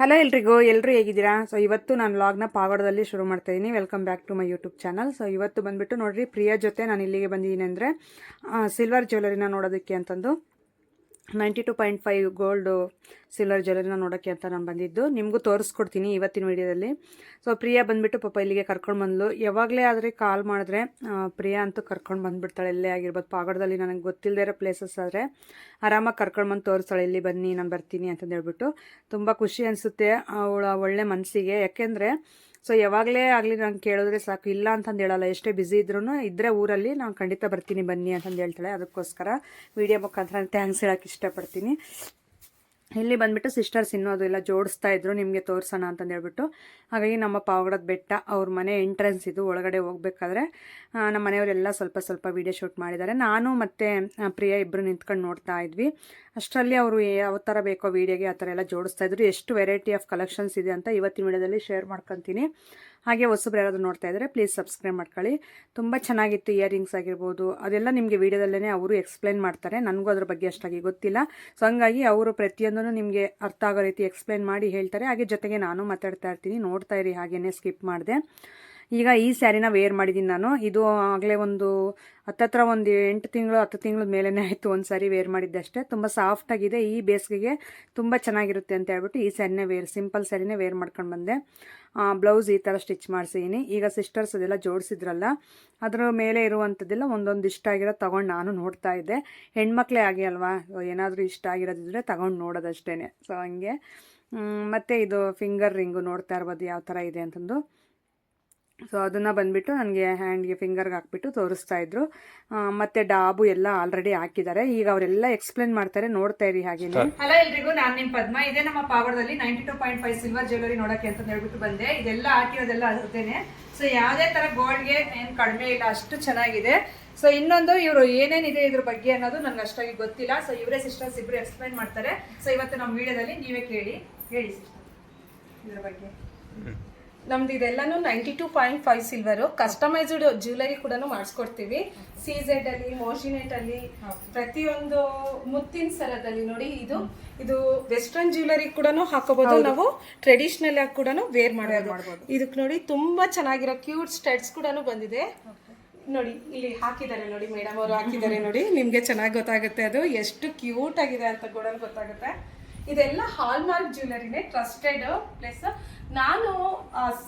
Hello ಎಲ್ಲರೂ ಹೇಗಿದ್ದೀರಾ? So ಇವತ್ತು ನಾನು ವ್ಲಾಗ್ನ ಪಾವಗಡದಲ್ಲಿ ಶುರು ಮಾಡ್ತಾ ಇದ್ದೀನಿ. Welcome back to my YouTube channel. So ಇವತ್ತು ಬಂದುಬಿಟ್ಟು ನೋಡಿರಿ, ಪ್ರಿಯಾ ಜೊತೆ ನಾನು ಇಲ್ಲಿಗೆ ಬಂದಿದ್ದೀನಿ ಅಂದರೆ ಸಿಲ್ವರ್ ಜ್ಯುವೆಲರಿನ ನೋಡೋದಕ್ಕೆ ಅಂತಂದು 92.5 ಗೋಲ್ಡು ಸಿಲ್ವರ್ ಜ್ಯುವೆಲರಿನ ನೋಡೋಕ್ಕೆ ಅಂತ ನಾನು ಬಂದಿದ್ದು. ನಿಮಗೂ ತೋರಿಸ್ಕೊಡ್ತೀನಿ ಇವತ್ತಿನ ವೀಡಿಯೋದಲ್ಲಿ. ಸೊ ಪ್ರಿಯಾ ಬಂದುಬಿಟ್ಟು ಪಾಪ ಇಲ್ಲಿಗೆ ಕರ್ಕೊಂಡು ಬಂದ್ಲು. ಯಾವಾಗಲೇ ಆದರೆ ಕಾಲ್ ಮಾಡಿದ್ರೆ ಪ್ರಿಯಾ ಅಂತೂ ಕರ್ಕೊಂಡು ಬಂದುಬಿಡ್ತಾಳೆ. ಎಲ್ಲೇ ಆಗಿರ್ಬೋದು, ಪಾವಗಡದಲ್ಲಿ ನನಗೆ ಗೊತ್ತಿಲ್ಲದೇ ಇರೋ ಪ್ಲೇಸಸ್ ಆದರೆ ಆರಾಮಾಗಿ ಕರ್ಕೊಂಡು ಬಂದು ತೋರಿಸ್ತಾಳೆ. ಇಲ್ಲಿ ಬನ್ನಿ, ನಾನು ಬರ್ತೀನಿ ಅಂತಂದು ಹೇಳ್ಬಿಟ್ಟು ತುಂಬ ಖುಷಿ ಅನಿಸುತ್ತೆ ಅವಳ ಒಳ್ಳೆ ಮನಸ್ಸಿಗೆ. ಯಾಕೆಂದರೆ ಸೊ ಯಾವಾಗಲೇ ಆಗಲಿ ನಂಗೆ ಕೇಳಿದ್ರೆ ಸಾಕು, ಇಲ್ಲ ಅಂತಂದು ಹೇಳಲ್ಲ. ಎಷ್ಟೇ ಬ್ಯುಸಿ ಇದ್ದರೆ ಊರಲ್ಲಿ ನಾನು ಖಂಡಿತ ಬರ್ತೀನಿ ಬನ್ನಿ ಅಂತಂದು ಹೇಳ್ತಾಳೆ. ಅದಕ್ಕೋಸ್ಕರ ವಿಡಿಯೋ ಮುಖಾಂತರ ಥ್ಯಾಂಕ್ಸ್ ಹೇಳೋಕ್ಕೆ ಇಷ್ಟಪಡ್ತೀನಿ. ಇಲ್ಲಿ ಬಂದುಬಿಟ್ಟು ಸಿಸ್ಟರ್ಸ್ ಇನ್ನೂ ಅದು ಎಲ್ಲ ಜೋಡಿಸ್ತಾ ಇದ್ರು, ನಿಮಗೆ ತೋರಿಸೋಣ ಅಂತಂದು ಹೇಳ್ಬಿಟ್ಟು. ಹಾಗಾಗಿ ನಮ್ಮ ಪಾವಗಡದ ಬೆಟ್ಟ ಅವ್ರ ಮನೆ ಎಂಟ್ರೆನ್ಸ್ ಇದು. ಒಳಗಡೆ ಹೋಗ್ಬೇಕಾದ್ರೆ ನಮ್ಮ ಮನೆಯವರೆಲ್ಲ ಸ್ವಲ್ಪ ವೀಡಿಯೋ ಶೂಟ್ ಮಾಡಿದ್ದಾರೆ. ನಾನು ಮತ್ತು ಪ್ರಿಯಾ ಇಬ್ಬರು ನಿಂತ್ಕೊಂಡು ನೋಡ್ತಾ ಇದ್ವಿ. ಅಷ್ಟರಲ್ಲಿ ಅವರು ಯಾವ ಥರ ಬೇಕೋ ವೀಡಿಯೋಗೆ ಆ ಥರ ಎಲ್ಲ ಜೋಡಿಸ್ತಾ ಇದ್ರು. ಎಷ್ಟು ವೆರೈಟಿ ಆಫ್ ಕಲೆಕ್ಷನ್ಸ್ ಇದೆ ಅಂತ ಇವತ್ತಿನ ವೀಡಿಯೋದಲ್ಲಿ ಶೇರ್ ಮಾಡ್ಕೊತೀನಿ. ಹಾಗೆ ಹೊಸಬ್ರು ಯಾರಾದರೂ ನೋಡ್ತಾ ಇದ್ದರೆ ಪ್ಲೀಸ್ ಸಬ್ಸ್ಕ್ರೈಬ್ ಮಾಡ್ಕೊಳ್ಳಿ. ತುಂಬ ಚೆನ್ನಾಗಿತ್ತು. ಇಯರಿಂಗ್ಸ್ ಆಗಿರ್ಬೋದು ಅದೆಲ್ಲ ನಿಮಗೆ ವೀಡಿಯೋದಲ್ಲೇ ಅವರು ಎಕ್ಸ್ಪ್ಲೈನ್ ಮಾಡ್ತಾರೆ. ನನಗೂ ಅದ್ರ ಬಗ್ಗೆ ಅಷ್ಟಾಗಿ ಗೊತ್ತಿಲ್ಲ. ಸೊ ಹಂಗಾಗಿ ಅವರು ಪ್ರತಿಯೊಂದನ್ನು ನಿಮಗೆ ಅರ್ಥ ಆಗೋ ರೀತಿ ಎಕ್ಸ್ಪ್ಲೈನ್ ಮಾಡಿ ಹೇಳ್ತಾರೆ. ಹಾಗೆ ಜೊತೆಗೆ ನಾನು ಮಾತಾಡ್ತಾ ಇರ್ತೀನಿ, ನೋಡ್ತಾ ಇರಿ. ಹಾಗೇನೆ ಸ್ಕಿಪ್ ಮಾಡಿದೆ. ಈಗ ಈ ಸ್ಯಾರಿನ ವೇರ್ ಮಾಡಿದ್ದೀನಿ ನಾನು. ಇದು ಆಗಲೇ ಒಂದು ಹತ್ತತ್ರ ಒಂದು 8 ತಿಂಗಳು 10 ತಿಂಗಳ ಮೇಲೇ ಆಯಿತು ಒಂದು ಸಾರಿ ವೇರ್ ಮಾಡಿದ್ದೆ ಅಷ್ಟೇ. ತುಂಬ ಸಾಫ್ಟಾಗಿದೆ. ಈ ಬೇಸಿಗೆಗೆ ತುಂಬ ಚೆನ್ನಾಗಿರುತ್ತೆ ಅಂತ ಹೇಳ್ಬಿಟ್ಟು ಈ ಸ್ಯಾರಿನೇ ಸಿಂಪಲ್ ಸ್ಯಾರಿನೇ ವೇರ್ ಮಾಡ್ಕೊಂಡು ಬಂದೆ. ಬ್ಲೌಸ್ ಈ ಥರ ಸ್ಟಿಚ್ ಮಾಡಿಸಿದ್ದೀನಿ. ಈಗ ಸಿಸ್ಟರ್ಸ್ ಅದೆಲ್ಲ ಜೋಡಿಸಿದ್ರಲ್ಲ, ಅದರ ಮೇಲೆ ಇರುವಂಥದ್ದೆಲ್ಲ ಒಂದೊಂದು ಇಷ್ಟ ಆಗಿರೋ ತೊಗೊಂಡು ನಾನು ನೋಡ್ತಾ ಇದ್ದೆ. ಹೆಣ್ಮಕ್ಳೇ ಆಗಿ ಅಲ್ವಾ, ಏನಾದರೂ ಇಷ್ಟ ಆಗಿರೋದಿದ್ರೆ ತೊಗೊಂಡು ನೋಡೋದಷ್ಟೇ. ಸೊ ಹಂಗೆ ಮತ್ತು ಇದು ಫಿಂಗರ್ ರಿಂಗು ನೋಡ್ತಾ ಇರ್ಬೋದು ಯಾವ ಥರ ಇದೆ ಅಂತಂದು. ಸೊ ಅದನ್ನು ಬಂದುಬಿಟ್ಟು ನನಗೆ ಹ್ಯಾಂಡ್ಗೆ ಫಿಂಗರ್ಗೆ ಹಾಕ್ಬಿಟ್ಟು ತೋರಿಸ್ತಾ ಇದ್ರು. ಮತ್ತು ಡಾಬು ಎಲ್ಲ ಆಲ್ರೆಡಿ ಹಾಕಿದ್ದಾರೆ. ಈಗ ಅವರೆಲ್ಲ ಎಕ್ಸ್ಪ್ಲೇನ್ ಮಾಡ್ತಾರೆ, ನೋಡ್ತಾ ಇರಿ ಹಾಗೇನೆ. ಹಲೋ ಎಲ್ರಿಗೂ, ನಾನು ನಿಮ್ಮ ಪದ್ಮ. ಇದೇ ನಮ್ಮ ಪಾವಗಡದಲ್ಲಿ 92.5 ಸಿಲ್ವರ್ ಜ್ಯುವೆಲರಿ ನೋಡೋಕ್ಕೆ ಅಂತ ಹೇಳ್ಬಿಟ್ಟು ಬಂದೆ. ಇದೆಲ್ಲ ಹಾಕಿರೋದೆಲ್ಲ ಅದೇನೆ. ಸೊ ಯಾವುದೇ ಥರ ಗೋಲ್ಡ್ಗೆ ಏನು ಕಡಿಮೆ ಇಲ್ಲ, ಅಷ್ಟು ಚೆನ್ನಾಗಿದೆ. ಸೊ ಇನ್ನೊಂದು, ಇವರು ಏನೇನಿದೆ ಇದ್ರ ಬಗ್ಗೆ ಅನ್ನೋದು ನನಗೆ ಅಷ್ಟಾಗಿ ಗೊತ್ತಿಲ್ಲ. ಸೊ ಇವರೇ ಸಿಸ್ಟರ್ಸ್ ಇಬ್ಬರು ಎಕ್ಸ್ಪ್ಲೇನ್ ಮಾಡ್ತಾರೆ. ಸೊ ಇವತ್ತು ನಮ್ಮ ವಿಡಿಯೋದಲ್ಲಿ ನೀವೇ ಹೇಳಿ ಸಿಸ್ಟರ್ ಇದ್ರ ಬಗ್ಗೆ. ನಮ್ದು ಇದೆಲ್ಲಾನು 92.5 ಸಿಲ್ವರು. ಕಸ್ಟಮೈಸ್ಡ್ ಜ್ಯುವೆಲರಿ ಕೂಡ ಮಾಡಿಸ್ಕೊಡ್ತೀವಿ. CZ ಅಲ್ಲಿ, ಮೋಶಿನೇಟ್ ಅಲ್ಲಿ, ಪ್ರತಿಯೊಂದು ಮುತ್ತಿನ ಸರದಲ್ಲಿ ನೋಡಿ. ಇದು ವೆಸ್ಟರ್ನ್ ಜ್ಯುವೆಲರಿ ಕೂಡ ಹಾಕೋಬಹುದು, ನಾವು ಟ್ರೆಡಿಷನಲ್ ಆಗಿ ಕೂಡ ವೇರ್ ಮಾಡಬಹುದು. ಇದಕ್ಕೆ ನೋಡಿ ತುಂಬಾ ಚೆನ್ನಾಗಿರೋ ಕ್ಯೂಟ್ ಸ್ಟಡ್ಸ್ ಕೂಡ ಬಂದಿದೆ. ನೋಡಿ ಇಲ್ಲಿ ಹಾಕಿದ್ದಾರೆ ನೋಡಿ, ಮೇಡಮ್ ಅವರು ಹಾಕಿದ್ದಾರೆ ನೋಡಿ. ನಿಮ್ಗೆ ಚೆನ್ನಾಗಿ ಗೊತ್ತಾಗುತ್ತೆ ಅದು ಎಷ್ಟು ಕ್ಯೂಟ್ ಆಗಿದೆ ಅಂತ ಕೂಡ ಗೊತ್ತಾಗುತ್ತೆ. ಇದೆಲ್ಲ ಹಾಲ್ ಮಾರ್ಕ್ ಜ್ಯುವೆಲರಿನೇ, ಟ್ರಸ್ಟೆಡ್ ಪ್ಲಸ್. ನಾನು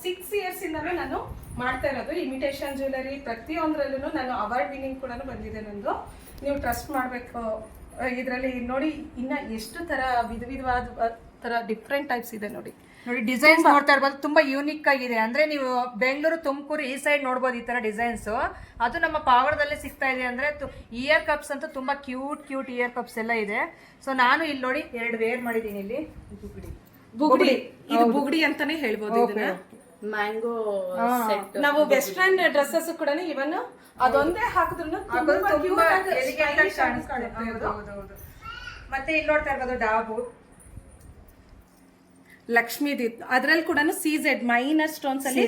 6 ಇಯರ್ಸ್ ಇಂದಾನು ನಾನು ಮಾಡ್ತಾ ಇರೋದು ಇಮಿಟೇಷನ್ ಜ್ಯುವೆಲರಿ. ಪ್ರತಿಯೊಂದರಲ್ಲೂ ನಾನು ಅವಾರ್ಡ್ ವಿನ್ನಿಂಗ್ ಕೂಡ ಬಂದಿದೆ ನಂದು. ನೀವು ಟ್ರಸ್ಟ್ ಮಾಡಬೇಕು. ಇದರಲ್ಲಿ ನೋಡಿ ಇನ್ನ ಎಷ್ಟು ತರ ವಿಧವಾದ ತರ ಡಿಫ್ರೆಂಟ್ ಟೈಪ್ಸ್ ಇದೆ ನೋಡಿ. ಡಿಸೈನ್ಸ್ ನೋಡ್ತಾ ಇರ್ಬೋದು, ತುಂಬಾ ಯೂನಿಕ್ ಆಗಿದೆ. ಅಂದ್ರೆ ನೀವು ಬೆಂಗಳೂರು, ತುಮಕೂರು ಈ ಸೈಡ್ ನೋಡ್ಬೋದು ಈ ತರ ಡಿಸೈನ್ಸ್. ಅದು ನಮ್ಮ ಪಾವಗಡದಲ್ಲೇ ಸಿಗ್ತಾ ಇದೆ. ಅಂದ್ರೆ ಇಯರ್ ಕಪ್ಸ್ ಅಂತೂ ತುಂಬಾ ಕ್ಯೂಟ್ ಇಯರ್ ಕಪ್ಸ್ ಎಲ್ಲ ಇದೆ. ಸೊ ನಾನು ಇಲ್ಲಿ ನೋಡಿ 2 ವೇರ್ ಮಾಡಿದೀನಿ. ಇಲ್ಲಿ ಬುಗುಡಿ, ಇದು ಬುಗುಡಿ ಅಂತಾನೆ ಹೇಳ್ಬೋದು. ಇದನ್ನ ಮ್ಯಾಂಗೋ ನಾವು ವೆಸ್ಟರ್ನ್ ಡ್ರೆಸ್ಸಸ್ ಕೂಡ ಇವನ್ ಅದೊಂದೇ ಹಾಕಿದ್ರು ಮತ್ತೆ ಇಲ್ಲಿ ನೋಡ್ತಾ ಇರ್ಬೋದು ಡಾಬು, ಲಕ್ಷ್ಮೀದಿ. ಅದ್ರಲ್ಲಿ ಕೂಡ CZ ಮೈನರ್ ಸ್ಟೋನ್ಸ್ ಅಲ್ಲಿ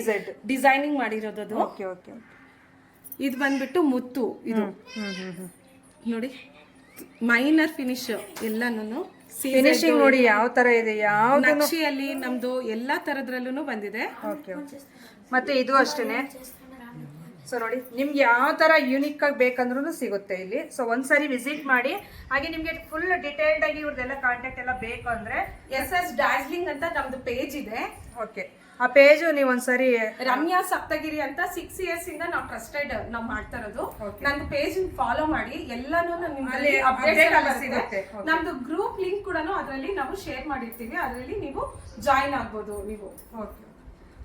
ಡಿಸೈನಿಂಗ್ ಮಾಡಿರೋದು. ಇದು ಬಂದ್ಬಿಟ್ಟು ಮುತ್ತು. ಇದು ನೋಡಿ ಮೈನರ್ ಫಿನಿಶ್ ಎಲ್ಲಾನು ಫಿನಿಶಿಂಗ್ ನೋಡಿ ಯಾವ ತರ ಇದೆ. ಯಾವ ನಕ್ಷಿಯಲ್ಲಿ ನಮ್ದು ಎಲ್ಲಾ ತರದ್ರಲ್ಲೂ ಬಂದಿದೆ. ಮತ್ತೆ ಇದು ಅಷ್ಟೇನೆ. ಸೊ ನೋಡಿ, ನಿಮ್ಗೆ ಯಾವ ತರ ಯೂನಿಕ್ ಆಗಿ ಬೇಕಂದ್ರೂ ಸಿಗುತ್ತೆ ಇಲ್ಲಿ. ಸೊ ಒಂದ್ಸರಿ ವಿಸಿಟ್ ಮಾಡಿ. ಹಾಗೆ ನಿಮ್ಗೆ ಫುಲ್ ಡಿಟೇಲ್ಡ್ ಆಗಿ ಇವ್ರದೆಲ್ಲ ಕಾಂಟ್ಯಾಕ್ಟ್ ಎಲ್ಲ ಬೇಕು ಅಂದ್ರೆ SS ಡಾರ್ಜಿಲಿಂಗ್ ಅಂತ ನಮ್ದು ಪೇಜ್ ಇದೆ. ಓಕೆ, ಆ ಪೇಜ್ ನೀವು ಒಂದ್ಸರಿ ರಮ್ಯಾ ಸಪ್ತಗಿರಿ ಅಂತ 6 ಇಯರ್ಸ್ ಇಂದ ನಾವು ಟ್ರಸ್ಟೆಡ್ ನಾವು ಮಾಡ್ತಾ ಇರೋದು. ನಂದು ಪೇಜ್ ಫಾಲೋ ಮಾಡಿ, ಎಲ್ಲಾನು ನಿಮ್ಗೆ ಅಪ್ಡೇಟ್ ಸಿಗುತ್ತೆ. ನಮ್ದು ಗ್ರೂಪ್ ಲಿಂಕ್ ಕೂಡ ಅದರಲ್ಲಿ ನಾವು ಶೇರ್ ಮಾಡಿರ್ತೀವಿ. ಅದರಲ್ಲಿ ನೀವು ಜಾಯಿನ್ ಆಗ್ಬೋದು ನೀವು. ಓಕೆ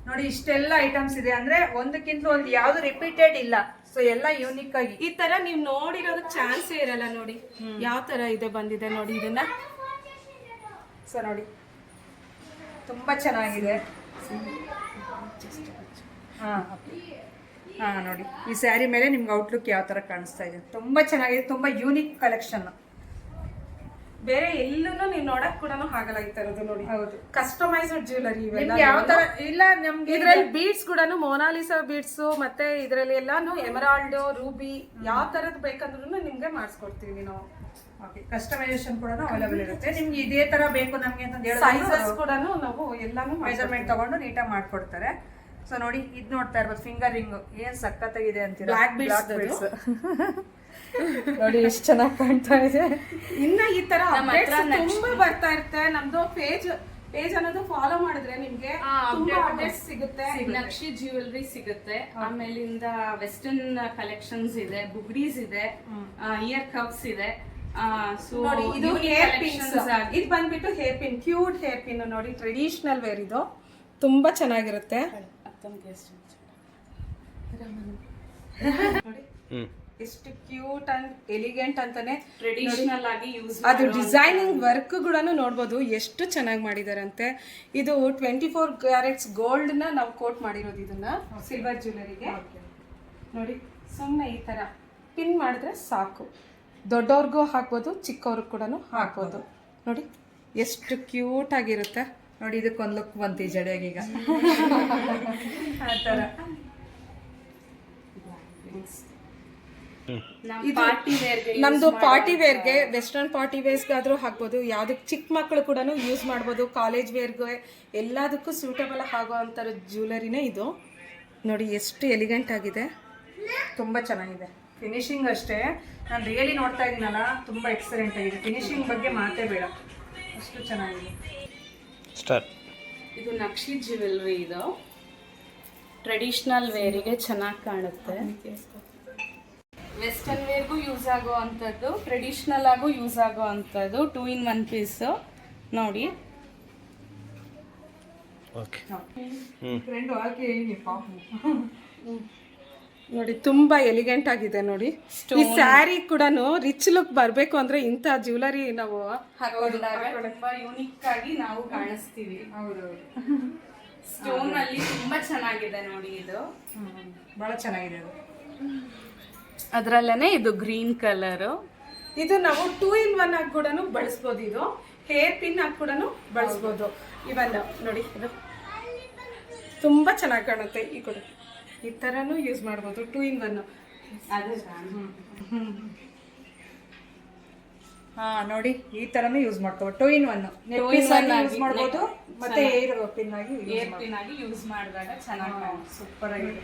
ನೋಡಿ, ಇಷ್ಟೆಲ್ಲ ಐಟಮ್ಸ್ ಇದೆ. ಅಂದ್ರೆ ಒಂದಕ್ಕಿಂತ ಒಂದು ಯಾವ್ದು ರಿಪೀಟೆಡ್ ಇಲ್ಲ. ಸೊ ಎಲ್ಲ ಯೂನಿಕ್ ಆಗಿ ಈ ತರ ನೀವು ನೋಡಿರೋದು ಚಾನ್ಸೇ ಇರಲ್ಲ. ನೋಡಿ ಯಾವ ತರ ಇದೆ ಬಂದಿದೆ ನೋಡಿ ಇದನ್ನ. ಸೊ ನೋಡಿ ತುಂಬಾ ಚೆನ್ನಾಗಿದೆ. ಹಾ ನೋಡಿ, ಈ ಸ್ಯಾರಿ ಮೇಲೆ ನಿಮ್ಗೆ ಔಟ್ಲುಕ್ ಯಾವ ತರ ಕಾಣಿಸ್ತಾ ಇದೆ. ತುಂಬಾ ಚೆನ್ನಾಗಿದೆ, ತುಂಬಾ ಯೂನಿಕ್ ಕಲೆಕ್ಷನ್. ಬೇರೆ ಎಲ್ಲೂ ನೀವು ನೋಡಕ್ ಕೂಡ ಆಗಲ್ಲ ಈ ತರದ್ದು ನೋಡಿ. ಹೌದು, ಕಸ್ಟಮೈಸ್ಡ್ ಜ್ಯುವೆಲರಿ ಯಾವ ತರ ಇಲ್ಲ. ನಮ್ಗೆ ಇದ್ರಲ್ಲಿ ಬೀಡ್ಸ್ ಕೂಡ ಮೊನಾಲಿಸಾ ಬೀಡ್ಸ್, ಮತ್ತೆ ಇದ್ರಲ್ಲಿ ಎಲ್ಲಾನು ಎಮರಾಲ್ಡ್, ರೂಬಿ, ಯಾವ ತರದ್ ಬೇಕಂದ್ರೂ ನಿಮ್ಗೆ ಮಾಡಿಸ್ಕೊಡ್ತೀವಿ ನಾವು. ಕಸ್ಟಮೈಸೇಷನ್ ಕೂಡ ಅವೈಲೇಬಲ್ ಇರುತ್ತೆ. ನಿಮ್ಗೆ ಇದೇ ತರ ಬೇಕು ನಮ್ಗೆ ಅಂತ ಹೇಳಿ ಸೈಜಸ್ ಕೂಡ ನಾವು ಎಲ್ಲಾನು ಮೆಜರ್ಮೆಂಟ್ ತಗೊಂಡು ನೀಟಾಗಿ ಮಾಡ್ಕೊಡ್ತಾರೆ. ಸೊ ನೋಡಿ ಇದು ನೋಡ್ತಾ ಇರ್ಬೋದು ಫಿಂಗರ್ ರಿಂಗ್ ಏನ್ ಸಖತ್ತಾಗಿದೆ ಅಂತೀರಾ. ಬ್ಲಾಕ್ ಬೀಡ್ಸ್ ನೋಡಿ ಎಷ್ಟು ಚೆನ್ನಾಗಿ ಕಾಣ್ತಾ ಇದೆ. ಇನ್ನ ಈ ತರ ತುಂಬಾ ಬರ್ತಾ ಇರುತ್ತೆ. ನಮ್ದು ಪೇಜ್ ಅನ್ನೋದು ಫಾಲೋ ಮಾಡಿದ್ರೆ ನಿಮ್ಗೆ ತುಂಬಾ ಅಪ್ಡೇಟ್ಸ್ ಸಿಗುತ್ತೆ. ನಕ್ಷಿ ಜ್ಯುವೆಲ್ರಿ ಸಿಗುತ್ತೆ, ಆಮೇಲಿಂದ ವೆಸ್ಟರ್ನ್ ಕಲೆಕ್ಷನ್ಸ್ ಇದೆ, ಬುಗ್ಡೀಸ್ ಇದೆ, ಇಯರ್ ಕವ್ಸ್ ಇದೆ. ನೋಡಿ ಇದು ಹೇರ್ ಪಿನ್ಸ್, ಇದು ಬಂದ್ಬಿಟ್ಟು hair pin, cute hair pin ನೋಡಿ, ಟ್ರೆಡಿಷನಲ್ ವೇರ್ ಇದು ತುಂಬಾ ಚೆನ್ನಾಗಿರುತ್ತೆ. ನೋಡಿ ಎಷ್ಟು ಕ್ಯೂಟ್ ಅಂಡ್ ಎಲಿಗೆಂಟ್ ಅಂತಾನೆ ಟ್ರೆಡಿಷನಲ್ ಆಗಿ ಯೂಸ್ ಅದು ಡಿಸೈನಿಂಗ್ ವರ್ಕ್ ಕೂಡ ನೋಡ್ಬೋದು ಎಷ್ಟು ಚೆನ್ನಾಗಿ ಮಾಡಿದಾರಂತೆ. ಇದು 24 ಕ್ಯಾರೆಟ್ಸ್ ಗೋಲ್ಡ್ ನ ನಾವು ಕೋಟ್ ಮಾಡಿರೋದು ಇದನ್ನ ಸಿಲ್ವರ್ ಜ್ಯುವೆಲರಿಗೆ. ನೋಡಿ ಸುಮ್ಮನೆ ಈ ತರ ಪಿನ್ ಮಾಡಿದ್ರೆ ಸಾಕು, ದೊಡ್ಡವ್ರಿಗೂ ಹಾಕ್ಬೋದು, ಚಿಕ್ಕವ್ರಿಗೂ ಕೂಡ ಹಾಕ್ಬೋದು. ನೋಡಿ ಎಷ್ಟು ಕ್ಯೂಟ್ ಆಗಿರುತ್ತೆ. ನೋಡಿ ಇದಕ್ಕೊಂದು ಲುಕ್ ಬಂತು ಈ ಜಡೆಯಾಗೀಗ ಆ ಥರ. ನಮ್ದು ಪಾರ್ಟಿ ವೇರ್ಗೆ, ವೆಸ್ಟರ್ನ್ ಪಾರ್ಟಿ ವೇರ್ಸ್ಗಾದ್ರೂ ಹಾಕ್ಬೋದು, ಯಾವ್ದಕ್ಕೆ ಚಿಕ್ಕ ಮಕ್ಕಳು ಕೂಡ ಯೂಸ್ ಮಾಡ್ಬೋದು, ಕಾಲೇಜ್ ವೇರ್ಗೆ ಎಲ್ಲದಕ್ಕೂ ಸೂಟಬಲ್ ಆಗೋ ಅಂತರ ಜ್ಯುವೆಲರಿನೇ ಇದು. ನೋಡಿ ಎಷ್ಟು ಎಲಿಗೆಂಟ್ ಆಗಿದೆ, ತುಂಬ ಚೆನ್ನಾಗಿದೆ. ಫಿನಿಶಿಂಗ್ ಅಷ್ಟೇ ನಾನು ರಿಯಲಿ ನೋಡ್ತಾ ಇದ್ದೀನಲ್ಲ, ತುಂಬ ಎಕ್ಸಲೆಂಟ್ ಆಗಿದೆ. ಫಿನಿಶಿಂಗ್ ಬಗ್ಗೆ ಮಾತೇ ಬೇಡ, ಅಷ್ಟು ಚೆನ್ನಾಗಿದೆ. ಇದು ನಕ್ಷಿ ಜ್ಯುವೆಲ್ರಿ. ಇದು ಟ್ರೆಡಿಷನಲ್ ವೇರಿಗೆ ಚೆನ್ನಾಗಿ ಕಾಣುತ್ತೆ. ವೆಸ್ಟರ್ನ್ ವೇರ್ಗೂ ಯೂಸ್ ಆಗೋ ಅಂಥದ್ದು, ಟ್ರೆಡಿಷ್ನಲ್ ಆಗು ಯೂಸ್ ಆಗೋ ಅಂಥದ್ದು 2 in 1 ಪೀಸ್ ನೋಡಿ. ನೋಡಿ ತುಂಬಾ ಎಲಿಗೆಂಟ್ ಆಗಿದೆ. ನೋಡಿ ಈ ಸ್ಯಾರಿ ಕೂಡ ರಿಚ್ ಲುಕ್ ಬರ್ಬೇಕು ಅಂದ್ರೆ ಇಂಥ ಜ್ಯುವೆಲರಿ ನಾವು ಹಾಕೊಂಡಾಗ ತುಂಬಾ ಯೂನಿಕ್ ಆಗಿ ನಾವು ಕಾಣಿಸ್ತೀವಿ. ಸ್ಟೋನ್ ಅಲ್ಲಿ ತುಂಬಾ ಚೆನ್ನಾಗಿದೆ ನೋಡಿ. ಇದು ಬಹಳ ಚೆನ್ನಾಗಿದೆ. ಅದು ಅದ್ರಲ್ಲೇನೆ ಇದು ಗ್ರೀನ್ ಕಲರ್. ಇದು ನಾವು 2 in 1 ಆಗಿ ಕೂಡ ಬಳಸ್ಬೋದು. ಇದು ಹೇರ್ ಪಿನ್ ಆಗಿ ಕೂಡ ಬಳಸ್ಬೋದು. ಇವನ್ ನೋಡಿ ಇದು ತುಂಬಾ ಚೆನ್ನಾಗಿ ಕಾಣುತ್ತೆ. ಈ ಕೂಡ ಈ ತರನು ಯೂಸ್ ಮಾಡ್ಬೋದು. 2 in 1. ಹಾ ನೋಡಿ ಈ ತರನು ಯೂಸ್ ಮಾಡ್ಕೋಬಹುದು. 2 in 1 ಯೂಸ್ ಮಾಡ್ಬೋದು, ಮತ್ತೆ ಏರ್ ಪಿನ್ ಆಗಿ ಯೂಸ್ ಮಾಡಿದಾಗ ಚೆನ್ನಾಗಿ ಸೂಪರ್ ಆಗಿದೆ.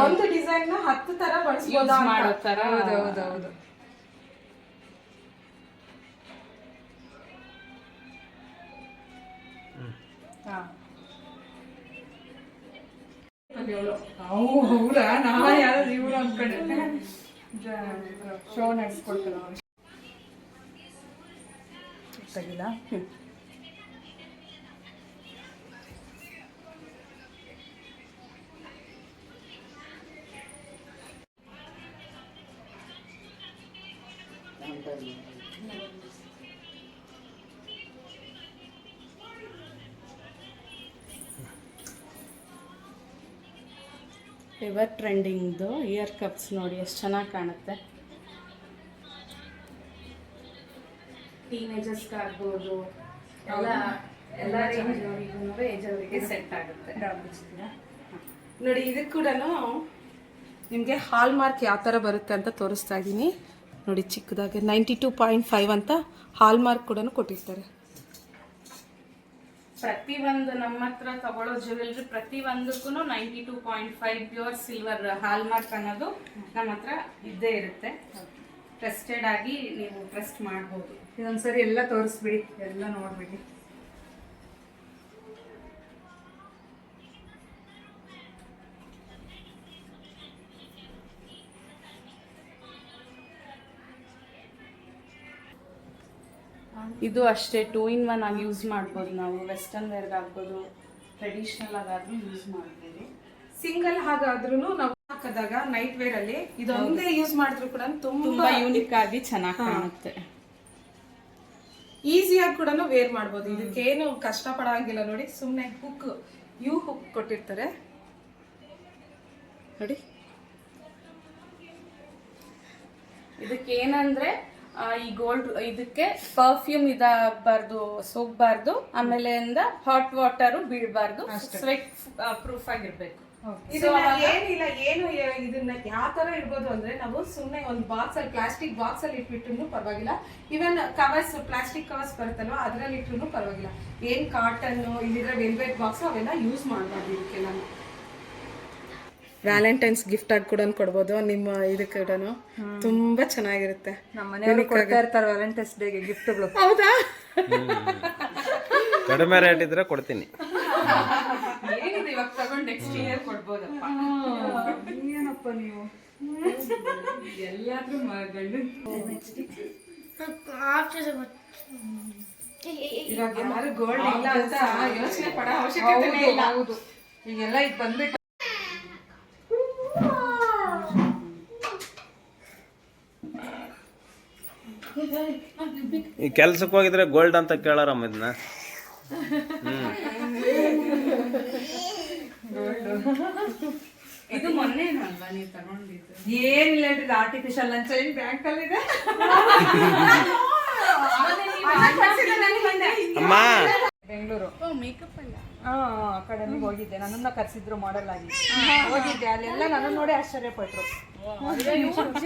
ಒಂದು ಡಿಸೈನ್ ನ 10 ತರ ಬಳಸಬಹುದು ಮಾಡೋ ತರ. ಹೌದೌದು. ಹೌದಾ, ನಾನು ಯಾರು ಇವ್ರು ಅನ್ಕೊಂಡೆ ಶೋ ನಡೆಸ್ಕೊಡ್ತಾರೆ ಅವ್ರು. ತೆಗಿಲ್ಲ. ಎವರ್ ಟ್ರೆಂಡಿಂಗ್ದು ಇಯರ್ ಕಪ್ಸ್ ನೋಡಿ ಎಷ್ಟು ಚೆನ್ನಾಗಿ ಕಾಣುತ್ತೆ. ಟೀನೇಜರ್ಸ್ಗೆ ಆಗ್ಬೋದು, ಎಲ್ಲ ಏಜ್ ಅವರಿಗೆ ಸೆಟ್ ಆಗುತ್ತೆ. ನೋಡಿ ಇದಕ್ಕೆ ಕೂಡ ನಿಮಗೆ ಹಾಲ್ ಮಾರ್ಕ್ ಯಾವ ಥರ ಬರುತ್ತೆ ಅಂತ ತೋರಿಸ್ತಾ ಇದ್ದೀನಿ. ನೋಡಿ ಚಿಕ್ಕದಾಗಿ 92.5 ಅಂತ ಹಾಲ್ ಮಾರ್ಕ್ ಕೂಡ ಕೊಟ್ಟಿರ್ತಾರೆ. ಪ್ರತಿಯೊಂದು ನಮ್ಮ ಹತ್ರ ತಗೊಳ್ಳೋ ಜ್ಯುವೆಲ್ರಿ ಪ್ರತಿಯೊಂದಕ್ಕೂ 92.5 ಪ್ಯೂರ್ ಸಿಲ್ವರ್ ಹಾಲ್ ಮಾರ್ಕ್ ಅನ್ನೋದು ನಮ್ಮ ಹತ್ರ ಇದ್ದೇ ಇರುತ್ತೆ. ಟ್ರಸ್ಟೆಡ್ ಆಗಿ ನೀವು ಟ್ರಸ್ಟ್ ಮಾಡ್ಬೋದು. ಇದೊಂದ್ಸರಿ ಎಲ್ಲ ತೋರಿಸ್ಬಿಡಿ, ಎಲ್ಲ ನೋಡ್ಬಿಡಿ. ಇದು ಅಷ್ಟೇ 2 in 1 ಆಗಿ ಯೂಸ್ ಮಾಡ್ಬೋದು. ನಾವು ವೆಸ್ಟರ್ನ್ ವೇರ್ಗೆ ಆಗ್ಬೋದು, ಟ್ರೆಡಿಷನಲ್ ಆಗಾದ್ರೂ ಯೂಸ್ ಮಾಡ್ತೀವಿ. ಸಿಂಗಲ್ ಹಾಗಾದ್ರೂ ನಾವು ಹಾಕಿದಾಗ ನೈಟ್ ವೇರ್ ಅಲ್ಲಿ ಇದೊಂದೇ ಯೂಸ್ ಮಾಡಿದ್ರು ಕೂಡ ತುಂಬಾ ಯೂನಿಕ್ ಆಗಿ ಚೆನ್ನಾಗಿ ಕಾಣುತ್ತೆ. ಈಸಿಯಾಗಿ ಕೂಡ ವೇರ್ ಮಾಡ್ಬೋದು. ಇದಕ್ಕೇನು ಕಷ್ಟ ಪಡಂಗಿಲ್ಲ. ನೋಡಿ ಸುಮ್ಮನೆ ಹುಕ್ ಕೊಟ್ಟಿರ್ತಾರೆ ನೋಡಿ. ಇದಕ್ಕೇನಂದ್ರೆ ಈ ಗೋಲ್ಡ್ ಇದಕ್ಕೆ ಪರ್ಫ್ಯೂಮ್ ಇದಾಗಬಾರ್ದು, ಸೋಗಬಾರ್ದು, ಆಮೇಲೆ ಹಾಟ್ ವಾಟರು ಬೀಳಬಾರ್ದು, ಸ್ವೆಟ್ ಪ್ರೂಫ್ ಆಗಿರ್ಬೇಕು. ಇದನ್ನ ಏನಿಲ್ಲ ಇದನ್ನ ಯಾವ ತರ ಇಡ್ಬೋದು ಅಂದ್ರೆ ನಾವು ಸುಮ್ಮನೆ ಒಂದು ಬಾಕ್ಸ್ ಅಲ್ಲಿ ಪ್ಲಾಸ್ಟಿಕ್ ಬಾಕ್ಸ್ ಅಲ್ಲಿ ಇಟ್ಬಿಟ್ರು ಪರವಾಗಿಲ್ಲ. ಇವನ್ ಕವರ್ಸ್ ಪ್ಲಾಸ್ಟಿಕ್ ಕವರ್ಸ್ ಬರುತ್ತಲ್ವಾ ಅದ್ರಲ್ಲಿ ಇಟ್ರು ಪರವಾಗಿಲ್ಲ. ಏನ್ ಕಾಟನ್ ಇಲ್ಲಿದ್ರೆ ವೆಲ್ವೆಟ್ ಬಾಕ್ಸ್ ಅವೆಲ್ಲ ಯೂಸ್ ಮಾಡಬಾರ್ದು. ಇದಕ್ಕೆಲ್ಲ ವ್ಯಾಲೆಂಟೈನ್ಸ್ ಗಿಫ್ಟ್ ಆಗಿ ಕೂಡ ಕೊಡ್ಬೋದು ನಿಮ್ಮ ಇದಕ್ಕೆ ಕೂಡ ತುಂಬಾ ಚೆನ್ನಾಗಿರುತ್ತೆ. ನಮ್ಮ ಮನೆಯವರು ಕೊಡ್ತಾ ಇರ್ತಾರೆ ವ್ಯಾಲೆಂಟೈನ್ಸ್ ಡೇಗೆ ಗಿಫ್ಟ್ಗಳು. ಹೌದಾ? ಕಡಿಮೆ ರೇಟ್ ಇದ್ರೆ ಕೊಡ್ತೀನಿ. ಏನಿದೆ ಇವಾಗ ತಗೊಂಡು ನೆಕ್ಸ್ಟ್ ಇಯರ್ ಕೊಡ್ಬೋದಪ್ಪ. ಏನಪ್ಪ ನೀವು ಎಲ್ಲಾದ್ರೂ ಗಂಡು ಇವಾಗ ಯಾರು ಗೋಲ್ಡ್ ಇಲ್ಲ ಅಂತ ಯೋಚನೆ ಪಡೋ ಅವಶ್ಯಕತೆ ಇಲ್ಲ. ಹೌದು, ಈಗೆಲ್ಲ ಇದು ಬಂದ್ಬಿಟ್ಟು ಈ ಕೆಲ್ಸಕ್ಕೆ ಹೋಗಿದ್ರೆ ಗೋಲ್ಡ್ ಅಂತ ಕೇಳಾರಮ್ಮ ಇದನ್ನ. ಇದು ಮೊನ್ನೆ ಅಲ್ವಾ ನೀವು ತಗೊಂಡಿದ್ದು? ಏನಿಲ್ಲ ಇದು ಆರ್ಟಿಫಿಷಿಯಲ್ ಲಂಚ ಏನ್ ಬ್ಯಾಂಕ್ ಅಲ್ಲಿ ಇದೆ. ಅಮ್ಮ ಬೆಂಗಳೂರು ಮೇಕಪ್ ಅಲ್ಲ ಅಕಾಡೆಮಿಗೆ ಹೋಗಿದ್ದೆ. ನನ್ನನ್ನ ಕರೆಸಿದ್ರು ಮಾಡೆಲ್ ಆಗಿ ಹೋಗಿದ್ದೆ. ಅಲ್ಲೆಲ್ಲ ನನ್ನ ನೋಡಿ ಆಶ್ಚರ್ಯಪಟ್ರು.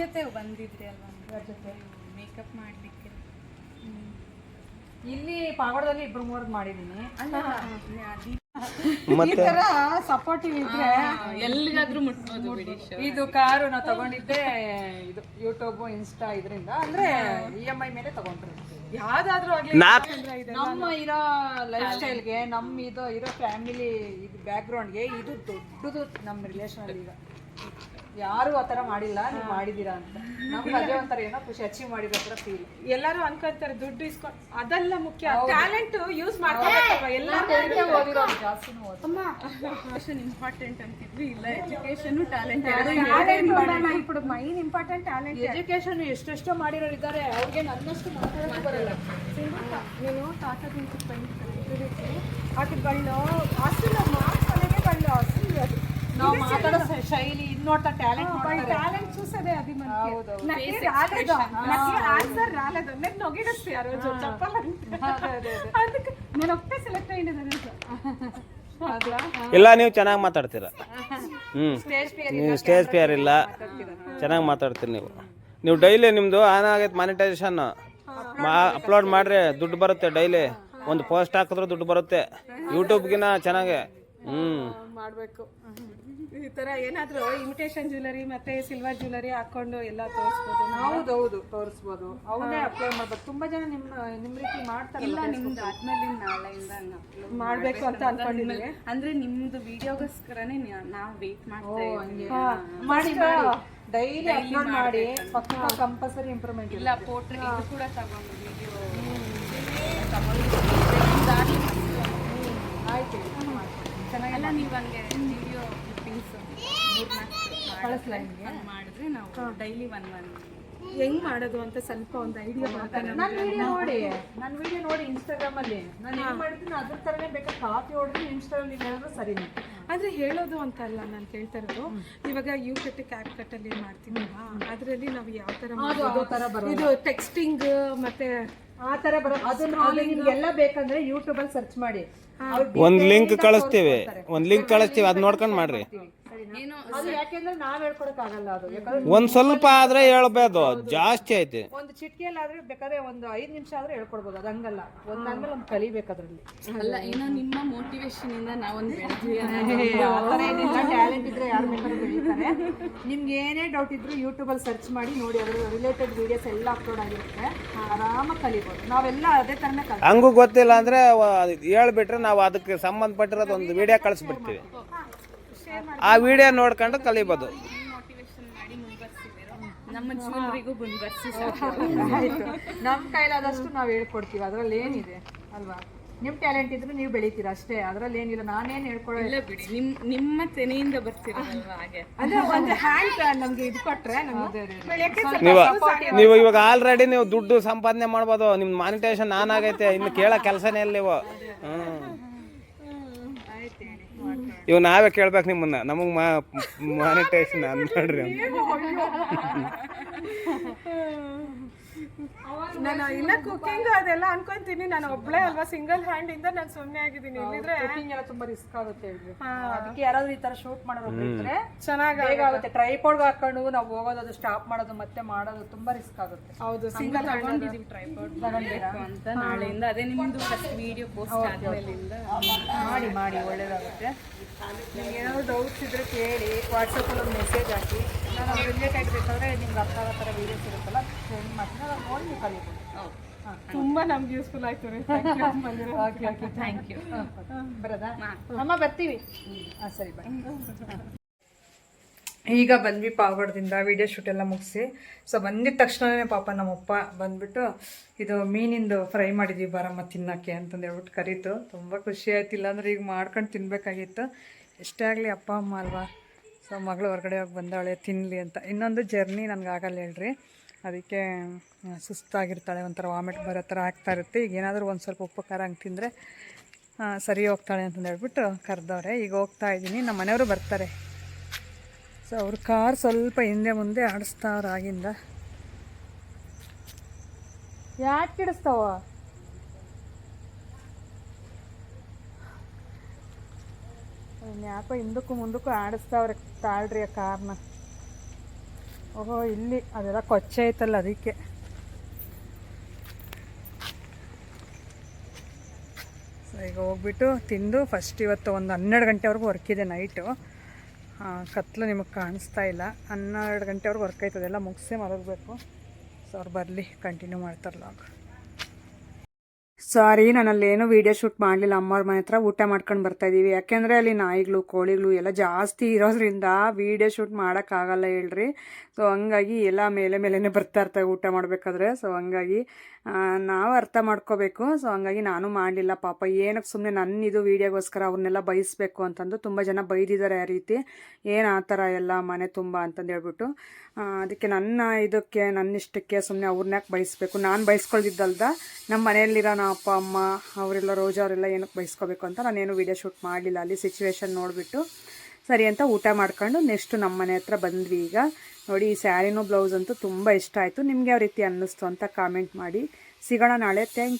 ಜೊತೆ ಬಂದಿದ್ರಿ ಅಲ್ವಾ ಮೇಕಪ್ ಮಾಡ್ಲಿಕ್ಕೆ? ಇಲ್ಲಿ ಪಾವಗಡದಲ್ಲಿ 2-3 ಮಾಡಿದೀನಿ. ಮತ್ತೆ ಈ ತರ ಸಪೋರ್ಟಿವ್ ಇದ್ರೆ ಎಲ್ಲಿಗಾದ್ರೂ ಮುಟ್ಬೋದು ಬಿಡಿ. ಇದು ಕಾರು ನಾವು ತಗೊಂಡಿದ್ದೆ ಇದು ಯೂಟ್ಯೂಬ್ ಇನ್ಸ್ಟಾ ಇದರಿಂದ, ಅಂದ್ರೆ EMI ಮೇಲೆ ತಗೊಂಡ್ರು. ಯಾವ್ದಾದ್ರು ಆಗ್ಲಿ ನಮ್ಮ ಇರೋ ಲೈಫ್ ಸ್ಟೈಲ್ಗೆ, ನಮ್ಮ ಇರೋ ಫ್ಯಾಮಿಲಿ ಇದು ಬ್ಯಾಕ್ ಗ್ರೌಂಡ್ಗೆ ಇದು ದೊಡ್ಡದು ನಮ್ಮ ರಿಲೇಷನ್ ಅಲ್ಲಿ. ಈಗ ಯಾರು ಆತರ ಮಾಡಿಲ್ಲ, ನೀವು ಮಾಡಿದೀರಾ ಅಂತ ನಮ್ಗೆ ಅದೇ ಒಂಥರ ಏನೋ ಖುಷಿ, ಅಚೀವ್ ಮಾಡಿರೋ ತರ ಫೀಲ್. ಎಲ್ಲರೂ ಅನ್ಕೊಂತಾರೆ ದುಡ್ಡು ಇಸ್ಕೊಂಡು, ಅದೆಲ್ಲ ಮುಖ್ಯ. ಟ್ಯಾಲೆಂಟ್ ಯೂಸ್ ಮಾಡ್ಕೋಬೇಕಲ್ವಾ? ಎಲ್ಲ ಓದಿರೋದು ಜಾಸ್ತಿನೂ ಎಜುಕೇಶನ್ ಇಂಪಾರ್ಟೆಂಟ್ ಅಂತಿದ್ವಿ. ಇಲ್ಲ ಎಜುಕೇಶನ್ ಟ್ಯಾಲೆಂಟ್ ఇప్పుడు ಮೈನ್ ಇಂಪಾರ್ಟೆಂಟ್ ಟ್ಯಾಲೆಂಟ್. ಎಜುಕೇಶನ್ ಎಷ್ಟೆಷ್ಟೋ ಮಾಡಿರೋರು ಇದ್ದಾರೆ, ಅವ್ರಿಗೆ ನನ್ನಷ್ಟು ಮಾತಾಡೋಕೆ ಬರಲ್ಲ. నేను తాతదించి అటు బళ్ళు అసలు మాట్లాడే బళ్ళు అసలు ನಾವು ಮಾತಾಡೋ ಶೈಲಿ ಇದು ನೋಡ್ತಾ ಟ್ಯಾಲೆಂಟ್ టాలెంట్ చూసేదే అది మనకి. నాకు రాలేదు, నాకు ఆన్సర్ రాలేదు. నేను నొగిడొస్తే ఆ రోజు చెప్పాలంటే అందుకే నేను ఒకటే సెలెక్ట్ అయ్యింది అదే. ಇಲ್ಲ ನೀವು ಚೆನ್ನಾಗಿ ಮಾತಾಡ್ತೀರ. ನೀವು ಸ್ಟೇಜ್ ಫಿಯರ್ ಇಲ್ಲ, ಚೆನ್ನಾಗಿ ಮಾತಾಡ್ತೀರಿ ನೀವು ಡೈಲಿ ನಿಮ್ಮದು ಆನ್ ಆಗೈತೆ ಮಾನಿಟೈಸೇಷನ್ ಅಪ್ಲೋಡ್ ಮಾಡ್ರಿ, ದುಡ್ಡು ಬರುತ್ತೆ. ಡೈಲಿ ಒಂದು ಪೋಸ್ಟ್ ಹಾಕಿದ್ರು ದುಡ್ಡು ಬರುತ್ತೆ. ಯೂಟ್ಯೂಬ್ಗಿನ ಚೆನ್ನಾಗೆ ಮಾಡಬೇಕು. ಈ ತರ ಏನಾದ್ರು ಇಮಿಟೇಷನ್ ಜ್ಯುವೆಲರಿ ಮತ್ತೆ ಸಿಲ್ವರ್ ಜ್ಯುವೆಲರಿ ಹಾಕೊಂಡು ಎಲ್ಲ ತೋರಿಸ್ಬೋದು. ಹೌದೌದು, ತೋರಿಸ್ಬೋದು. ಅವನ್ನೇ ಅಪ್ಲೋಡ್ ಮಾಡ್ಬೋದು. ತುಂಬಾ ಜನ ನಿಮ್ಮ ರೀತಿ ಮಾಡ್ತಾರೆ. ಇಲ್ಲ, ನಿಮ್ದು ಆದ್ಮೇಲೆ ನಾಳೆಯಿಂದ ಮಾಡ್ಬೇಕು ಅಂತ ಅನ್ಕೊಂಡಿದ್ವಿ. ಅಂದ್ರೆ ನಿಮ್ದು ವಿಡಿಯೋಗೋಸ್ಕರನೇ ನಾವು ವೇಟ್ ಮಾಡ್ತಾ ಇದ್ದೀವಿ. ಮಾಡಿ ಡೈಲಿ ಅಪ್ಲೋಡ್ ಮಾಡಿ, ಪಕ್ಕ ಕಂಪಲ್ಸರಿ ಇಂಪ್ರೂವ್ಮೆಂಟ್. ಇಲ್ಲ ಫೋಟೋ ಇದು ಕೂಡ ತಗೊಂಡು ವಿಡಿಯೋ ಆಯ್ತು, ಚೆನ್ನಾಗೆಲ್ಲ ನೀವು ಹಂಗೆ ವಿಡಿಯೋ ಕ್ಲಿಪ್ಪಿಂಗ್ಸ್ 4-4 ಮಾಡಿದ್ರೆ ನಾವು ಡೈಲಿ 1 ಹೆಂಗ್ ಮಾಡೋದು ಅಂತ ಸ್ವಲ್ಪ ಒಂದು ಐಡಿಯಾ ಮಾಡ್ತಾರೆ. ನನ್ನ ವಿಡಿಯೋ ನೋಡಿ ಇನ್ಸ್ಟಾಗ್ರಾಮ್ ಅಲ್ಲಿ ನಾನು ಹೆಂಗ್ ಮಾಡಿದ್ದೀನಿ ಅದ್ರ ತರನೇ ಬೇಕಾದ್ರೆ ಕಾಪಿ ಹೊಡೆದು ಇನ್ಸ್ಟಾಗ್ರಾಮ್ ಹೇಳಿದ್ರು ಸರಿನೇ. ಆದ್ರೆ ಹೇಳೋದು ಅಂತ ಅಲ್ಲ ನಾನು ಕೇಳ್ತಾ ಇರೋದು. ಇವಾಗ ಕ್ಯಾಪ್ ಕಟ್ ಅಲ್ಲಿ ಮಾಡ್ತೀವಲ್ವಾ, ಅದರಲ್ಲಿ ನಾವು ಯಾವ ತರ ಇದು ಟೆಕ್ಸ್ಟಿಂಗ್ ಮತ್ತೆ ಆ ತರ ಬರೋದು. ಅದನ್ನ ನಿಮ್ಗೆಲ್ಲ ಬೇಕಂದ್ರೆ ಯೂಟ್ಯೂಬ್ ಅಲ್ಲಿ ಸರ್ಚ್ ಮಾಡಿ, ಒಂದು ಲಿಂಕ್ ಕಳಿಸ್ತೀವಿ, ಅದ್ ನೋಡ್ಕೊಂಡು ಮಾಡ್ರಿ. ಅದು ಯಾಕೆಂದ್ರೆ ನಾವ್ ಹೇಳ್ಕೊಡಕ್ ಆಗಲ್ಲ. ಅದು ಯಾಕಂದ್ರೆ ಒಂದ್ ಸ್ವಲ್ಪ ಆದ್ರೆ ಹೇಳ್ಬೋದು, ಜಾಸ್ತಿ ಐತಿ. ಒಂದು ಚಿಟಿಕೆಯಲ್ಲಿ ಆದ್ರೆ ಬೇಕಾದ್ರೆ ಒಂದು 5 ನಿಮಿಷ ಆದ್ರೆ ಹೇಳ್ಕೊಡ್ಬೋದು. ಅದು ಹಂಗಲ್ಲ, ಒಂದಾದ್ಮೇಲೆ ಒಂದು ಕಲಿಬೇಕು ಅದ್ರಲ್ಲಿ. ಅಲ್ಲ, ಏನೋ ನಿಮ್ಮ ಮೋಟಿವೇಶನ್ ಇಂದ ನಾವೊಂದು ಬೆಳೆದ್ವಿ. ಟ್ಯಾಲೆಂಟ್ ಇದ್ರೆ ಯಾರು ಬೇಕಾದ್ರೂ ಬೆಳೀತಾರೆ. ನಿಮ್ಗೆ ಏನೇ ಡೌಟ್ ಇದ್ರು ಯೂಟ್ಯೂಬ್ ಅಲ್ಲಿ ಸರ್ಚ್ ಮಾಡಿ ನೋಡಿ, ಅದ್ರ ರಿಲೇಟೆಡ್ ವಿಡಿಯೋಸ್ ಎಲ್ಲ ಅಪ್ಲೋಡ್ ಆಗಿರುತ್ತೆ. ಆರಾಮಾಗಿ ಕಲಿಬೋದು. ನಾವೆಲ್ಲ ಅದೇ ತರನೇ ಹಂಗೂ ಗೊತ್ತಿಲ್ಲ ಅಂದ್ರೆ ಹೇಳ್ಬಿಟ್ರೆ ನಾವು ಅದಕ್ಕೆ ಸಂಬಂಧಪಟ್ಟಿರೋದು ಒಂದು ವಿಡಿಯೋ ಕಳಿಸ್ಬಿಡ್ತೀವಿ. ಆ ವಿಡಿಯೋ ನೋಡ್ಕೊಂಡು ಕಲಿಬೋದು. ಮೋಟಿವೇಶನ್ ಮಾಡಿ ಮುಂದುವರ್ಸಿದ್ದೀರೋ ನಮ್ಮ ಜ್ಯುವೆಲರಿಗೂ ಮುಂದುವರ್ಸಿ. ನಮ್ಮ ಕೈಲಾದಷ್ಟು ನಾವು ಹೇಳ್ಕೊಡ್ತೀವಿ. ಅದ್ರಲ್ಲಿ ಏನಿದೆ ಅಲ್ವಾ? ನಿಮ್ಮ ಟ್ಯಾಲೆಂಟ್ ಇದ್ರೆ ನೀವು ಬೆಳಿತೀರಾ ಅಷ್ಟೇ, ಅದ್ರಲ್ಲಿ ಏನಿಲ್ಲ. ನಾನೇನು ಹೇಳ್ಕೊಳ್ಳಲ್ಲ ಬಿಡಿ, ನಿಮ್ಮ ತೆನೆಯಿಂದ ಬರ್ತಿರೋದಲ್ವಾ. ಹಾಗೆ ಅಂದ್ರೆ ಒಂದು ಹ್ಯಾಂಡ್ ನಮ್ಗೆ ಇದು ಕೊಟ್ರೆ ನೀವು ಇವಾಗ ಆಲ್ರೆಡಿ ನೀವು ದುಡ್ಡು ಸಂಪಾದನೆ ಮಾಡ್ಬೋದು. ನಿಮ್ ಮಾನಿಟೈಸೇಷನ್ ಆನ್ ಆಗೈತೆ, ಇನ್ನು ಕೇಳೋ ಕೆಲಸನೇ ಇಲ್ಲ ನೀವು. ಇವ್ ನಾವೇ ಕೇಳ್ಬೇಕು ನಿಮ್ಮನ್ನ, ನಮಗ್ ಮಾನಿಟೈಸೇಷನ್ ಆನ್ ಮಾಡ್ರಿ ಅಂತ. ನಾನು ಇನ್ನ ಕುಕಿಂಗ್ ಅದೆಲ್ಲ ಅನ್ಕೊಂತೀನಿ, ನಾನು ಒಬ್ಳೆ ಅಲ್ವಾ, ಸಿಂಗಲ್ ಹ್ಯಾಂಡ್ ಇಂದ ನಾನು ಸುಮ್ಮನೆ ಆಗಿದ್ದೀನಿ. ಇಲ್ಲಿದ್ರೆ ಕುಕಿಂಗ್ ಎಲ್ಲ ತುಂಬಾ ರಿಸ್ಕ್ ಆಗುತ್ತೆ ಹೇಳ್ರಿ. ಅದಕ್ಕೆ ಯಾರಾದ್ರೂ ಈ ತರ ಶೂಟ್ ಮಾಡೋರು ಇದ್ರೆ ಚೆನ್ನಾಗಿ ಬೇಗ ಆಗುತ್ತೆ. ಟ್ರೈಪಾಡ್ ಹಾಕೊಂಡು ನಾವು ಹೋಗೋದು, ಅದು ಸ್ಟಾಪ್ ಮಾಡೋದು ಮತ್ತೆ ಮಾಡೋದು ತುಂಬಾ ರಿಸ್ಕ್ ಆಗುತ್ತೆ. ಹೌದು, ಸಿಂಗಲ್ ತಗೊಂಡಿದೀವಿ ಟ್ರೈಪಾಡ್ ಅಂತ ನಾಳೆಯಿಂದ. ಅದೇ ನಿಮ್ದು ಫಸ್ಟ್ ವಿಡಿಯೋ ಪೋಸ್ಟ್ ಆದ್ಮೇಲಿಂದ ಮಾಡಿ ಒಳ್ಳೇದಾಗುತ್ತೆ. ನಿಮ್ಗೆ ಏನಾದ್ರು ಡೌಟ್ಸ್ ಇದ್ರೆ ಕೇಳಿ, ವಾಟ್ಸಪ್ಪಲ್ಲಿ ಒಂದು ಮೆಸೇಜ್ ಹಾಕಿ, ನಾನು ರಿಲೇಟೆಡ್ ಬೇಕಾದ್ರೆ ನಿಮ್ಗೆ ಅರ್ಥ ಆಗೋ ಥರ ವೀಡಿಯೋಸ್ ಇರುತ್ತಲ್ಲ ಸೆಂಡ್ ಮಾಡ್ತೀನಿ, ಅದನ್ನು ನೋಡಿ ನೀವು ಕಲಿಬೋದು. ತುಂಬಾ ನಮ್ಗೆ ಯೂಸ್ಫುಲ್ ಆಯ್ತು ರೀ. Okay thank you. ಬರೋದಾ ಅಮ್ಮ? ಬರ್ತೀವಿ. ಹಾಂ ಸರಿ ಬಾಯ್. ಈಗ ಬಂದ್ವಿ ಪಾವಗಡದಿಂದ ವಿಡಿಯೋ ಶೂಟ್ ಎಲ್ಲ ಮುಗಿಸಿ. ಸೊ ಬಂದಿದ ತಕ್ಷಣವೇ ಪಾಪ ನಮ್ಮಪ್ಪ ಬಂದ್ಬಿಟ್ಟು ಇದು ಮೀನಿಂದು ಫ್ರೈ ಮಾಡಿದ್ವಿ ಬರಮ್ಮ ತಿನ್ನೋಕ್ಕೆ ಅಂತಂದು ಹೇಳ್ಬಿಟ್ಟು ಕರೀತು. ತುಂಬ ಖುಷಿ ಆಯ್ತು, ಇಲ್ಲಾಂದ್ರೆ ಈಗ ಮಾಡ್ಕೊಂಡು ತಿನ್ನಬೇಕಾಗಿತ್ತು. ಎಷ್ಟೇ ಆಗಲಿ ಅಪ್ಪ ಅಮ್ಮ ಅಲ್ವಾ. ಸೊ ಮಗಳು ಹೊರಗಡೆ ಹೋಗಿ ಬಂದಾಳೆ ತಿನ್ನಲಿ ಅಂತ. ಇನ್ನೊಂದು ಜರ್ನಿ ನನಗೆ ಆಗಲ್ಲ ಹೇಳ್ರಿ, ಅದಕ್ಕೆ ಸುಸ್ತಾಗಿರ್ತಾಳೆ, ಒಂಥರ ವಾಮಿಟ್ ಬರೋ ಥರ ಆಗ್ತಾ ಇರುತ್ತೆ. ಈಗ ಏನಾದರೂ ಒಂದು ಸ್ವಲ್ಪ ಉಪ್ಪು ಖಾರ ಹಂಗೆ ತಿಂದರೆ ಸರಿ ಹೋಗ್ತಾಳೆ ಅಂತಂದು ಹೇಳ್ಬಿಟ್ಟು ಕರೆದವ್ರೆ. ಈಗ ಹೋಗ್ತಾ ಇದ್ದೀನಿ, ನಮ್ಮ ಮನೆಯವರು ಬರ್ತಾರೆ. ಸೊ ಅವ್ರ ಕಾರ್ ಸ್ವಲ್ಪ ಹಿಂದೆ ಮುಂದೆ ಆಡಿಸ್ತಾವ್ರ ಆಗಿಂದ. ಯಾಕೆ ಕಿಡಿಸ್ತಾವ? ಯಾಕೋ ಹಿಂದಕ್ಕೂ ಮುಂದಕ್ಕೂ ಆಡಿಸ್ತಾವ್ರೆ ತಾಳ್ರಿ ಆ ಕಾರ್ನ. ಓಹೋ ಇಲ್ಲಿ ಅದೆಲ್ಲ ಕೊಚ್ಚೆ ಐತಲ್ಲ ಅದಕ್ಕೆ. ಸೊ ಈಗ ಹೋಗ್ಬಿಟ್ಟು ತಿಂದು ಫಸ್ಟ್ ಇವತ್ತು ಒಂದು 12 ಗಂಟೆವರೆಗೂ ವರ್ಕ್ ಇದೆ ನೈಟು. ಕತ್ಲು ನಿಮಗೆ ಕಾಣಿಸ್ತಾ ಇಲ್ಲ. 12 ಗಂಟೆವರೆಗೂ ವರ್ಕ್ ಆಯ್ತದೆಲ್ಲ ಮುಗಿಸೇ ಮಲಗಬೇಕು. ಸೊ ಅವ್ರು ಬರಲಿ, ಕಂಟಿನ್ಯೂ ಮಾಡ್ತಾರಲ್ಲ. ಸಾರಿ, ನಾನು ಅಲ್ಲೇನು ವೀಡಿಯೋ ಶೂಟ್ ಮಾಡಲಿಲ್ಲ. ಅಮ್ಮವ್ರ ಮನೆ ಹತ್ರ ಊಟ ಮಾಡ್ಕೊಂಡು ಬರ್ತಾಯಿದ್ದೀವಿ. ಯಾಕೆಂದರೆ ಅಲ್ಲಿ ನಾಯಿಗಳು ಕೋಳಿಗಳು ಎಲ್ಲ ಜಾಸ್ತಿ ಇರೋದ್ರಿಂದ ವೀಡಿಯೋ ಶೂಟ್ ಮಾಡೋಕ್ಕಾಗಲ್ಲ ಹೇಳ್ರಿ. ಸೊ ಹಂಗಾಗಿ ಎಲ್ಲ ಮೇಲೇ ಬರ್ತಾ ಇರ್ತವೆ ಊಟ ಮಾಡಬೇಕಾದ್ರೆ. ಸೊ ಹಂಗಾಗಿ ನಾವು ಅರ್ಥ ಮಾಡ್ಕೋಬೇಕು. ಸೊ ಹಂಗಾಗಿ ನಾನು ಮಾಡಲಿಲ್ಲ. ಪಾಪ ಏನಕ್ಕೆ ಸುಮ್ಮನೆ ನನ್ನ ಇದು ವೀಡಿಯೋಗೋಸ್ಕರ ಅವ್ರನ್ನೆಲ್ಲ ಬಯಸ್ಬೇಕು ಅಂತಂದು ತುಂಬ ಜನ ಬೈದಿದ್ದಾರೆ. ಆ ರೀತಿ ಏನು ಆ ಥರ ಎಲ್ಲ ಮನೆ ತುಂಬ ಅಂತಂದು ಹೇಳ್ಬಿಟ್ಟು, ಅದಕ್ಕೆ ನನ್ನ ಇದಕ್ಕೆ ನನ್ನ ಇಷ್ಟಕ್ಕೆ ಸುಮ್ಮನೆ ಅವ್ರನ್ನ ಯಾಕೆ ಬಯಸ್ಬೇಕು. ನಾನು ಬಯಸ್ಕೊಳ್ದಿದ್ದಲ್ದ ನಮ್ಮ ಮನೆಯಲ್ಲಿರೋ ನಮ್ಮ ಅಪ್ಪ ಅಮ್ಮ ಅವರೆಲ್ಲ ರೋಜಾ ಅವರೆಲ್ಲ ಏನಕ್ಕೆ ಬಯಸ್ಕೋಬೇಕು ಅಂತ ನಾನೇನು ವೀಡಿಯೋ ಶೂಟ್ ಮಾಡಲಿಲ್ಲ. ಅಲ್ಲಿ ಸಿಚುವೇಶನ್ ನೋಡಿಬಿಟ್ಟು ಸರಿ ಅಂತ ಊಟ ಮಾಡ್ಕೊಂಡು ನೆಕ್ಸ್ಟ್ ನಮ್ಮ ಮನೆ ಹತ್ರ ಬಂದ್ವಿ. ಈಗ ನೋಡಿ, ಈ ಸ್ಯಾರಿನೂ ಬ್ಲೌಸ್ ಅಂತೂ ತುಂಬ ಇಷ್ಟ ಆಯಿತು. ನಿಮ್ಗೆ ಯಾವ ರೀತಿ ಅನ್ನಿಸ್ತು ಅಂತ ಕಾಮೆಂಟ್ ಮಾಡಿ. ಸಿಗೋಣ ನಾಳೆ. Thank you.